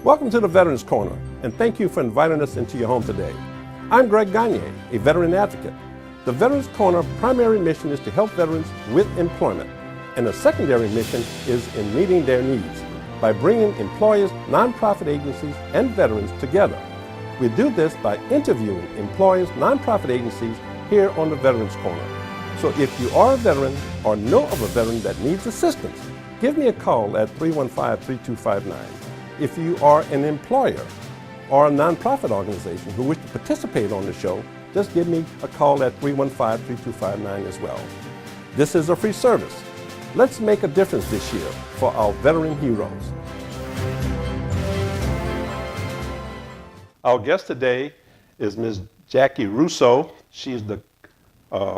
Welcome to the Veterans Corner, and thank you for inviting us into your home today. I'm Greg Gagne, a veteran advocate. The Veterans Corner primary mission is to help veterans with employment, and the secondary mission is in meeting their needs by bringing employers, nonprofit agencies, and veterans together. We do this by interviewing employers, nonprofit agencies here on the Veterans Corner. So if you are a veteran or know of a veteran that needs assistance, give me a call at 315-3259. If you are an employer or a nonprofit organization who wish to participate on the show, just give me a call at 315-3259 as well. This is a free service. Let's make a difference this year for our veteran heroes. Our guest today is Ms. Jackie Russo. She's the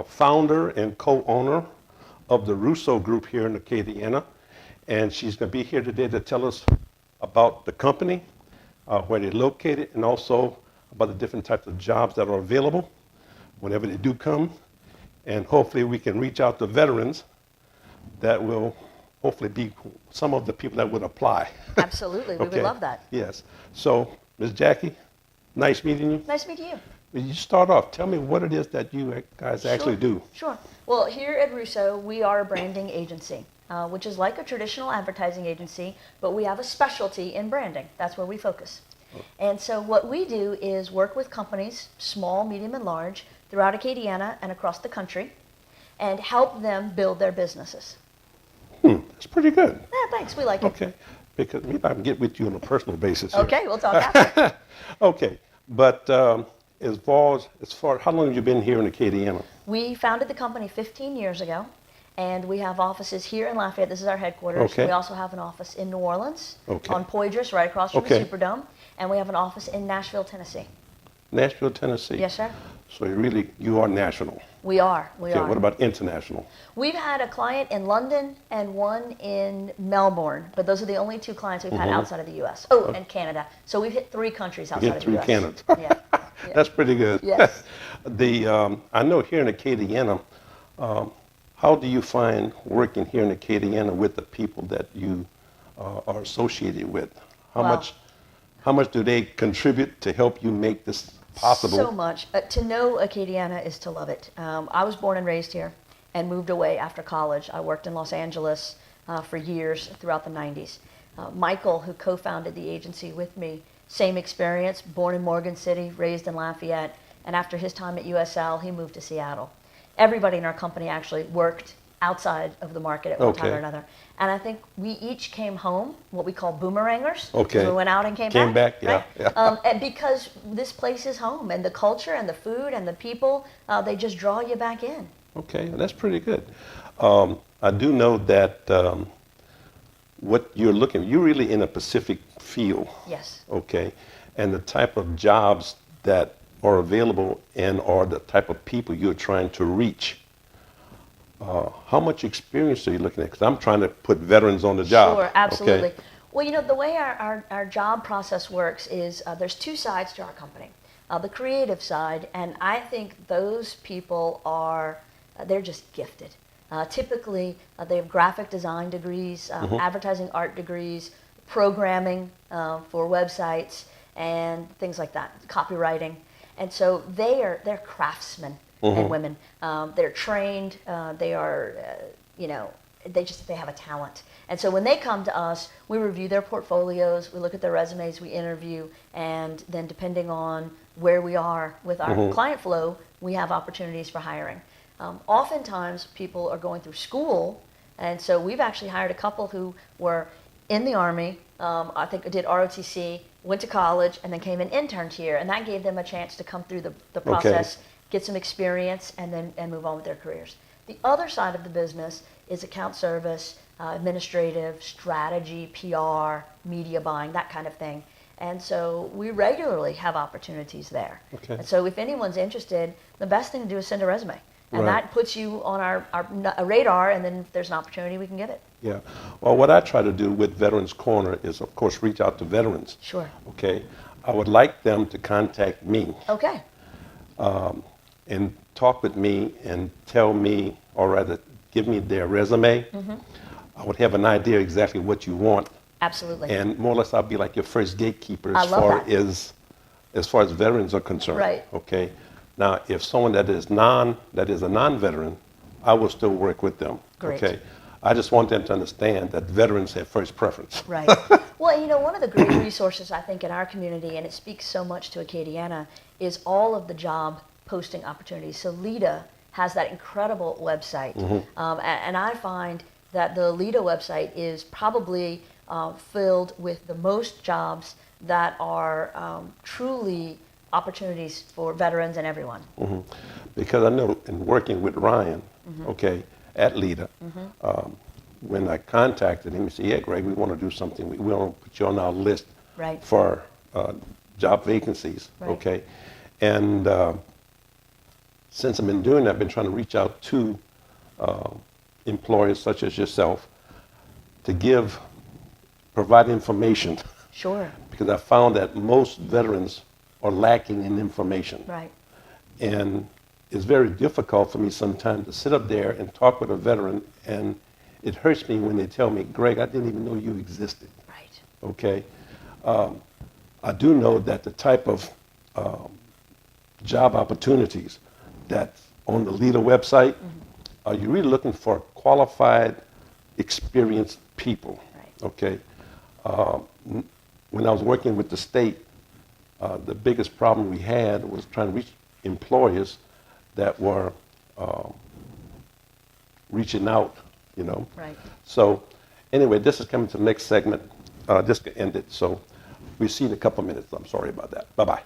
founder and co-owner of the Russo Group here in Acadiana. And she's going to be here today to tell us about the company, where they're located, and also about the different types of jobs that are available whenever they do come. And hopefully we can reach out to veterans that will hopefully be some of the people that would apply. Absolutely, we would love that. Yes. So, Ms. Jackie, nice meeting you. Nice meeting you. Will you start off? Tell me what it is that you guys actually do. Sure. Well, here at Russo, we are a branding agency, which is like a traditional advertising agency, but we have a specialty in branding. That's where we focus. And so what we do is work with companies, small, medium, and large, throughout Acadiana and across the country, and help them build their businesses. That's pretty good. Yeah, thanks. We like it. Okay. Because maybe I can get with you on a personal basis here. Okay, we'll talk after. Okay. But as far how long have you been here in Acadiana? We founded the company 15 years ago, and we have offices here in Lafayette. This is our headquarters. Okay. We also have an office in New Orleans, okay, on Poydras, right across from the Superdome, and we have an office in Nashville, Tennessee. Nashville, Tennessee? Yes, sir. So you are national. We are. Okay, what about international? We've had a client in London and one in Melbourne, but those are the only two clients we've had outside of the U.S. Oh, and Canada. So we've hit 3 countries outside of the U.S. Canada. Yeah. That's pretty good. Yes. I know here in Acadiana, how do you find working here in Acadiana with the people that you are associated with? How much do they contribute to help you make this possible? So much. To know Acadiana is to love it. I was born and raised here and moved away after college. I worked in Los Angeles for years throughout the 90s. Michael, who co-founded the agency with me, same experience, born in Morgan City, raised in Lafayette, and after his time at USL, he moved to Seattle. Everybody in our company actually worked outside of the market at one time or another. And I think we each came home, what we call boomerangers. Okay. We went out and came back. Yeah. Right? Yeah. And because this place is home, and the culture and the food and the people, they just draw you back in. Okay, that's pretty good. I do know that what you're really in a Pacific field. Yes. Okay, and the type of jobs that are available and or the type of people you're trying to reach. How much experience are you looking at? Because I'm trying to put veterans on the job. Sure, absolutely. Okay? Well, the way our job process works is there's 2 sides to our company. The creative side, and I think those people they're just gifted. Typically, they have graphic design degrees, advertising art degrees, programming for websites, and things like that, copywriting. And so they're craftsmen and women. They're trained. They are, they have a talent. And so when they come to us, we review their portfolios, we look at their resumes, we interview, and then depending on where we are with our client flow, we have opportunities for hiring. Oftentimes, people are going through school, and so we've actually hired a couple who were in the Army, I think did ROTC, went to college, and then came and interned here, and that gave them a chance to come through the process, get some experience, and move on with their careers. The other side of the business is account service, administrative, strategy, PR, media buying, that kind of thing. And so we regularly have opportunities there. Okay. And so if anyone's interested, the best thing to do is send a resume. And that puts you on our radar, and then if there's an opportunity, we can get it. Yeah. Well, what I try to do with Veterans Corner is, of course, reach out to veterans. Sure. Okay. I would like them to contact me. Okay. And talk with me and tell me, or rather give me their resume. I would have an idea exactly what you want Absolutely. And more or less, I'll be like your first gatekeeper I as love far that. as far as veterans are concerned. Right. Okay. Now, if someone that is a non-veteran, I will still work with them. Great. Okay. I just want them to understand that veterans have first preference. Right. Well, you know, one of the great resources I think in our community, and it speaks so much to Acadiana, is all of the job posting opportunities. So LEDA has that incredible website. And I find that the LEDA website is probably filled with the most jobs that are truly opportunities for veterans and everyone. Because I know in working with Ryan, okay, at LEDA, when I contacted him, he said, yeah, Greg, we want to do something. We want to put you on our list Right. for job vacancies, Right. okay? And since I've been doing that, I've been trying to reach out to employers such as yourself to provide information. Sure. Because I found that most veterans are lacking in information. Right. And it's very difficult for me sometimes to sit up there and talk with a veteran, and it hurts me when they tell me, Greg, I didn't even know you existed. Right. Okay? I do know that the type of job opportunities that's on the LEDA website, you're really looking for qualified, experienced people. Right. Okay? When I was working with the state, the biggest problem we had was trying to reach employers that were reaching out, you know. Right. So anyway, this is coming to the next segment. Just to end it. So we'll see you in a couple of minutes. I'm sorry about that. Bye-bye.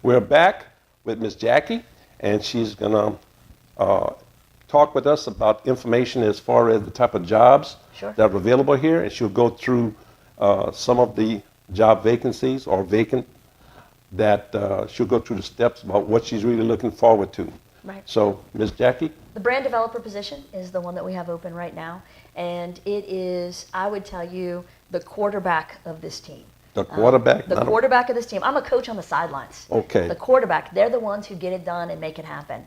We're back with Miss Jackie, and she's going to talk with us about information as far as the type of jobs Sure. that are available here, and she'll go through some of the job vacancies or vacant that she'll go through the steps about what she's really looking forward to. Right. So, Miss Jackie? The brand developer position is the one that we have open right now, and it is, I would tell you, the quarterback of this team. The quarterback? The quarterback of this team. I'm a coach on the sidelines. Okay. The quarterback, they're the ones who get it done and make it happen.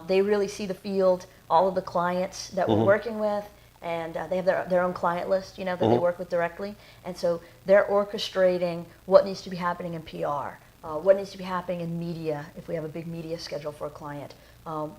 They really see the field, all of the clients that we're working with, and they have their own client list, you know, that they work with directly. And so they're orchestrating what needs to be happening in PR, what needs to be happening in media, if we have a big media schedule for a client,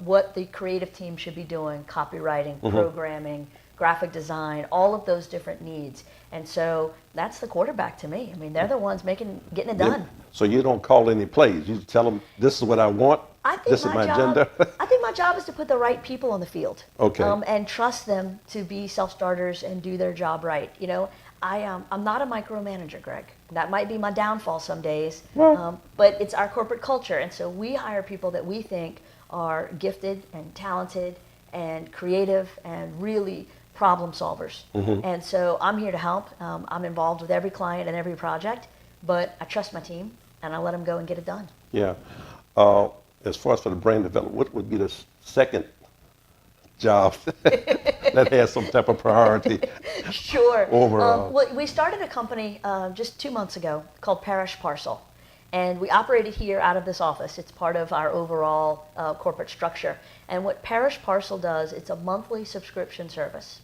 what the creative team should be doing, copywriting, programming, graphic design, all of those different needs. And so that's the quarterback to me. I mean, they're the ones getting it done. So you don't call any plays. You tell them, this is what I want, this is my agenda. I think my job is to put the right people on the field. Okay. And trust them to be self-starters and do their job right. You know, I'm not a micromanager, Greg. That might be my downfall some days. Well. But it's our corporate culture. And so we hire people that we think are gifted and talented and creative and really problem solvers. And so I'm here to help. I'm involved with every client and every project, but I trust my team and I let them go and get it done. Yeah. As far as for the brand development, what would be the second job that has some type of priority? Sure. Overall. Well, we started a company just 2 months ago called Parish Parcel. And we operate it here out of this office. It's part of our overall corporate structure. And what Parish Parcel does, it's a monthly subscription service.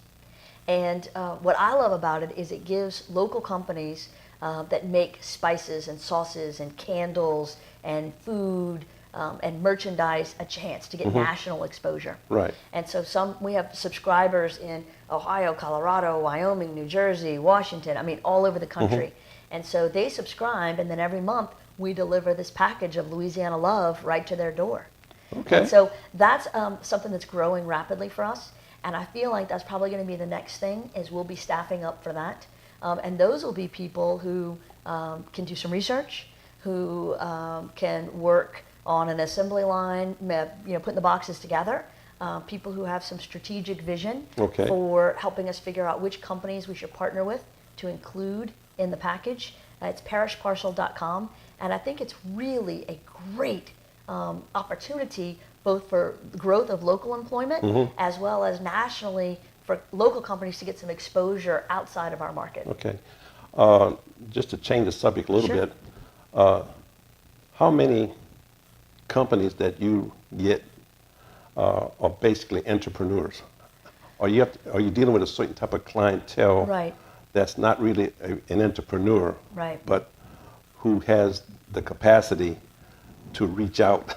And what I love about it is it gives local companies that make spices and sauces and candles and food and merchandise a chance to get national exposure. Right. And so we have subscribers in Ohio, Colorado, Wyoming, New Jersey, Washington, I mean, all over the country. And so they subscribe, and then every month we deliver this package of Louisiana love right to their door. Okay. And so that's something that's growing rapidly for us. And I feel like that's probably going to be the next thing, is we'll be staffing up for that. And those will be people who can do some research, who can work on an assembly line, putting the boxes together. People who have some strategic vision for helping us figure out which companies we should partner with to include in the package. It's parishparcel.com, and I think it's really a great opportunity both for growth of local employment as well as nationally for local companies to get some exposure outside of our market. Okay. Just to change the subject a little bit, how many companies that you get are basically entrepreneurs? Are you dealing with a certain type of clientele that's not really an entrepreneur, but who has the capacity to reach out?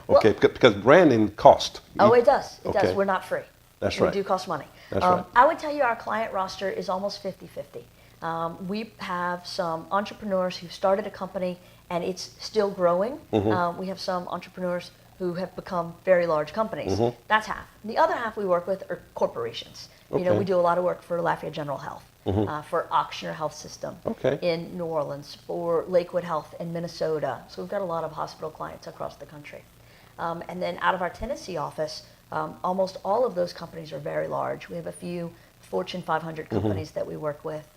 Because branding costs. Oh, it does. It does. We're not free. That's right. We do cost money. That's right. I would tell you our client roster is almost 50-50. We have some entrepreneurs who started a company and it's still growing. We have some entrepreneurs who have become very large companies. That's half. The other half we work with are corporations. You know, we do a lot of work for Lafayette General Health, for Auctioner Health System in New Orleans, for Lakewood Health in Minnesota. So we've got a lot of hospital clients across the country. And then out of our Tennessee office, almost all of those companies are very large. We have a few Fortune 500 companies that we work with,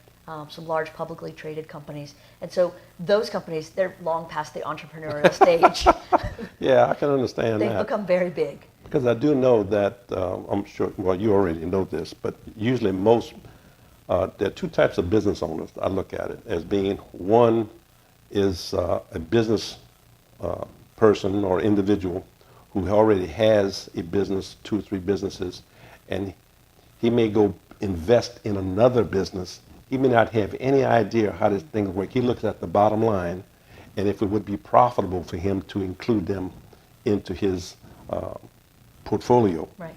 some large publicly traded companies. And so those companies, they're long past the entrepreneurial stage. Yeah, I can understand that. They've become very big. Because I do know that, I'm sure, well, you already know this, but usually there are two types of business owners. I look at it as being, one is a business person or individual who already has a business, 2 or 3 businesses, and he may go invest in another business. He may not have any idea how this thing works. He looks at the bottom line and if it would be profitable for him to include them into his portfolio. Right.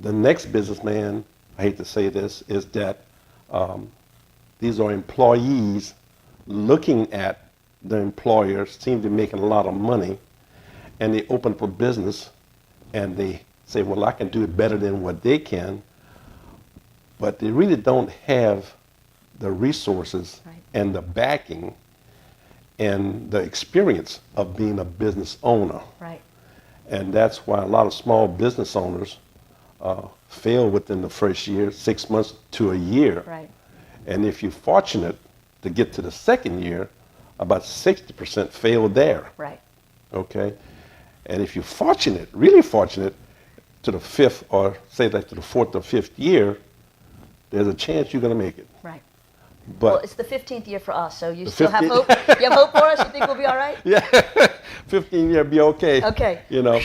The next businessman, I hate to say this, is that these are employees looking at the employer, seem to be making a lot of money, and they open up a business and they say, well, I can do it better than what they can, but they really don't have the resources and the backing and the experience of being a business owner. Right. And that's why a lot of small business owners fail within the first year, 6 months to a year. Right. And if you're fortunate to get to the second year, about 60% fail there. Right. Okay? And if you're fortunate, really fortunate, to the 5th or say like to the 4th or 5th year, there's a chance you're going to make it. Right. But well, it's the 15th year for us, so you still have hope? You have hope for us? You think we'll be all right? Yeah, 15 year be okay. Okay. You know,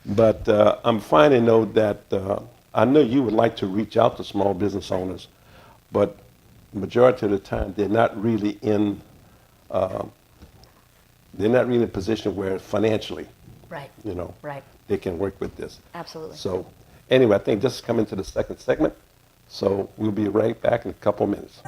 but I'm finding though that I know you would like to reach out to small business owners, but majority of the time they're not really in a position where financially, you know, they can work with this. Absolutely. So anyway, I think this is coming to the second segment. So we'll be right back in a couple of minutes.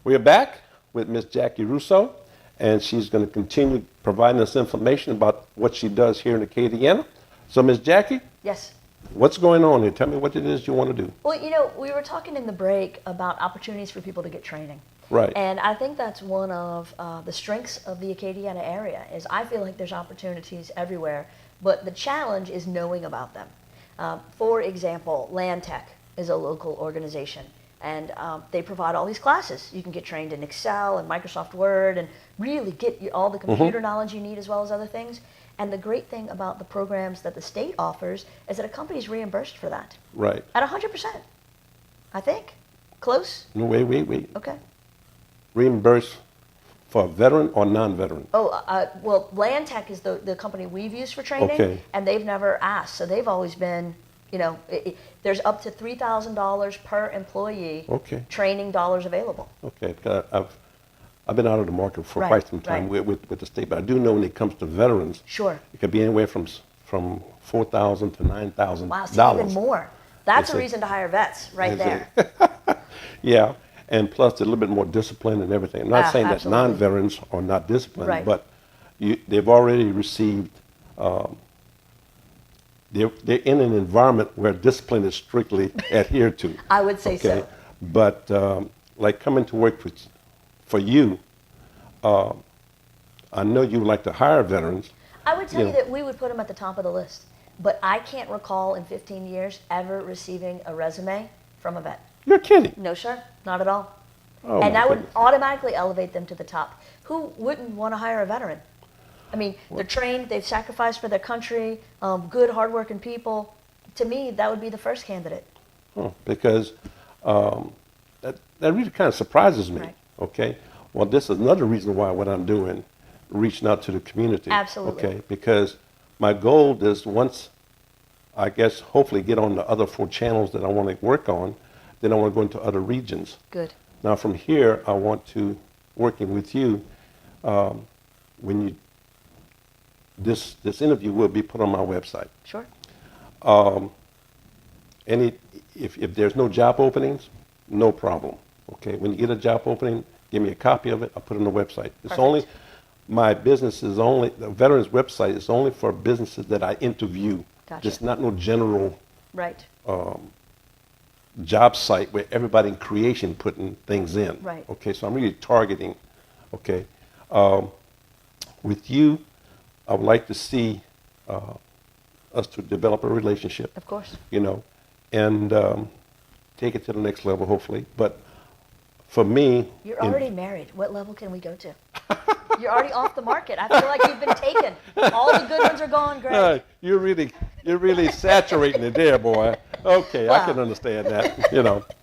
We're back with Miss Jackie Russo, and she's going to continue providing us information about what she does here in Acadiana. So, Miss Jackie, Yes. what's going on here? Tell me what it is you want to do. Well, we were talking in the break about opportunities for people to get training. Right. And I think that's one of the strengths of the Acadiana area is I feel like there's opportunities everywhere, but the challenge is knowing about them. For example, Land Tech is a local organization, and they provide all these classes. You can get trained in Excel and Microsoft Word and really get all the computer knowledge you need as well as other things. And the great thing about the programs that the state offers is that a company's reimbursed for that. Right. At 100%, I think. Close? No, wait. Okay. Reimbursed for a veteran or non-veteran? Well, Land Tech is the company we've used for training, Okay. and they've never asked. So they've always been, there's up to $3,000 per employee Okay. training dollars available. Okay. 'Cause I've been out of the market for Right, quite some time right. with the state, but I do know when it comes to veterans, Sure. it could be anywhere from $4,000 to $9,000. Wow, so even more. That's Yes, a sir. reason to hire vets right Yes, there. Yeah, and plus a little bit more discipline and everything. I'm not saying that Absolutely. non-veterans are not disciplined, Right. but they've already received, they're in an environment where discipline is strictly adhered to. I would say so. But like coming to work for you, I know you like to hire veterans. I would tell Yeah. you that we would put them at the top of the list, but I can't recall in 15 years ever receiving a resume from a vet. You're kidding. No, sir, not at all. Oh, And my that would goodness. automatically elevate them to the top. Who wouldn't want to hire a veteran? I mean, they're trained, they've sacrificed for their country, good, hardworking people. To me, that would be the first candidate. Because that really kind of surprises me. Right. Okay. Well, this is another reason why what I'm doing, reaching out to the community. Absolutely. Okay. Because my goal is once, I guess, hopefully get on the other 4 channels that I want to work on, then I want to go into other regions. Good. Now from here, I want to, working with you, when you, this interview will be put on my website. Sure. If there's no job openings, no problem. Okay, when you get a job opening, give me a copy of it. I'll put it on the website. It's Perfect. only, my business is only, the veterans website is only for businesses that I interview. Gotcha. It's not no general Right. job site where everybody in creation putting things in. Right. Okay, so I'm really targeting. Okay, with you, I would like to see us to develop a relationship. Of course. And take it to the next level, hopefully. But for me, You're already married. What level can we go to? You're already off the market. I feel like you've been taken. All the good ones are gone, Greg. you're really saturating it there, boy. Okay, I can understand that.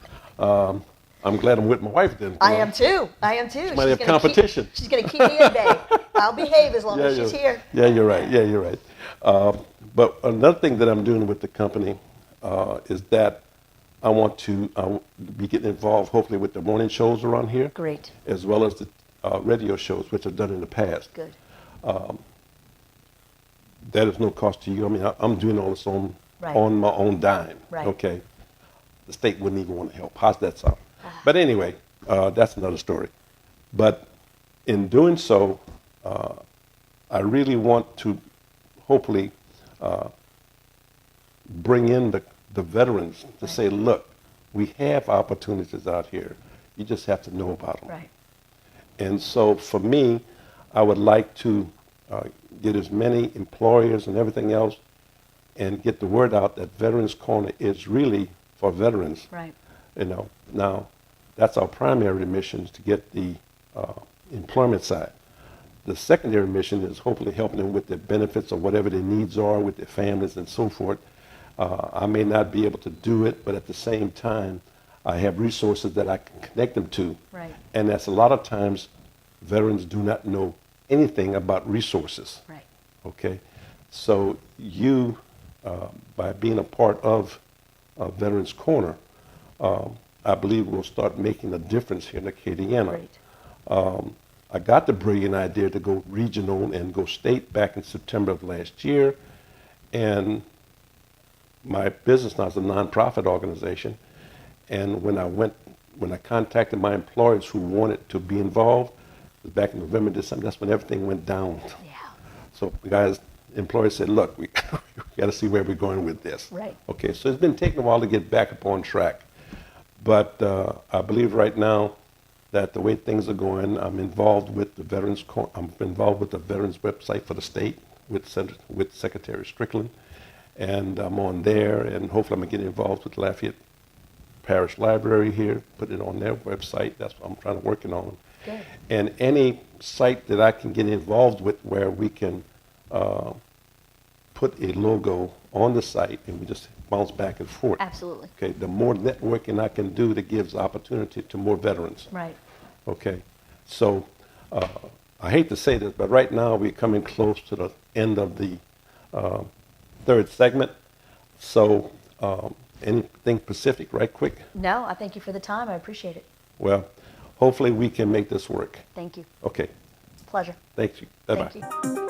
I'm glad I'm with my wife then. I am too. She's Might have gonna competition. She's going to keep me in bay. I'll behave as long as she's here. Yeah, you're right. But another thing that I'm doing with the company is that I want to be getting involved, hopefully, with the morning shows around here. Great. As well as the radio shows, which I've done in the past. Good. That is no cost to you. I mean, I'm doing all this on Right. my own dime. Right. Okay. The state wouldn't even want to help. How's that sound? But anyway, that's another story. But in doing so, I really want to hopefully bring in the veterans to say, look, we have opportunities out here. You just have to know about them. Right. And so for me, I would like to get as many employers and everything else and get the word out that Veterans Corner is really for veterans. Right. Now, that's our primary mission, is to get the employment side. The secondary mission is hopefully helping them with their benefits or whatever their needs are with their families and so forth. I may not be able to do it, but at the same time, I have resources that I can connect them to. Right. And that's a lot of times veterans do not know anything about resources. Right. Okay? So you, by being a part of Veterans Corner, I believe will start making a difference here in Acadiana. Great. I got the brilliant idea to go regional and go state back in September of last year. And my business now is a nonprofit organization. And when I went when I contacted my employers who wanted to be involved, it was back in November, December, that's when everything went down. Yeah. So the guys, employers said, look, we got to see where we're going with this. Right. Okay, so it's been taking a while to get back up on track. But I believe right now that the way things are going, I'm involved with the I'm involved with the Veterans website for the state with Secretary Strickland. And I'm on there, and hopefully I'm going to get involved with Lafayette Parish Library here, put it on their website. That's what I'm trying to work on. Good. And any site that I can get involved with where we can put a logo on the site and we just bounce back and forth. Absolutely. Okay, the more networking I can do, that gives opportunity to more veterans. Right. Okay, so I hate to say this, but right now we're coming close to the end of the third segment. So anything specific, right quick? No, I thank you for the time. I appreciate it. Well, hopefully we can make this work. Thank you. Okay. Pleasure. Thank you. Bye-bye. Thank you.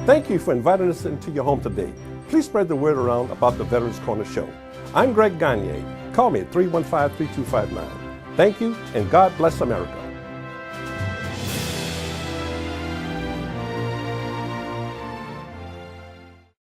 Thank you for inviting us into your home today. Please spread the word around about the Veterans Corner Show. I'm Greg Gagne. Call me at 315-3259. Thank you, and God bless America.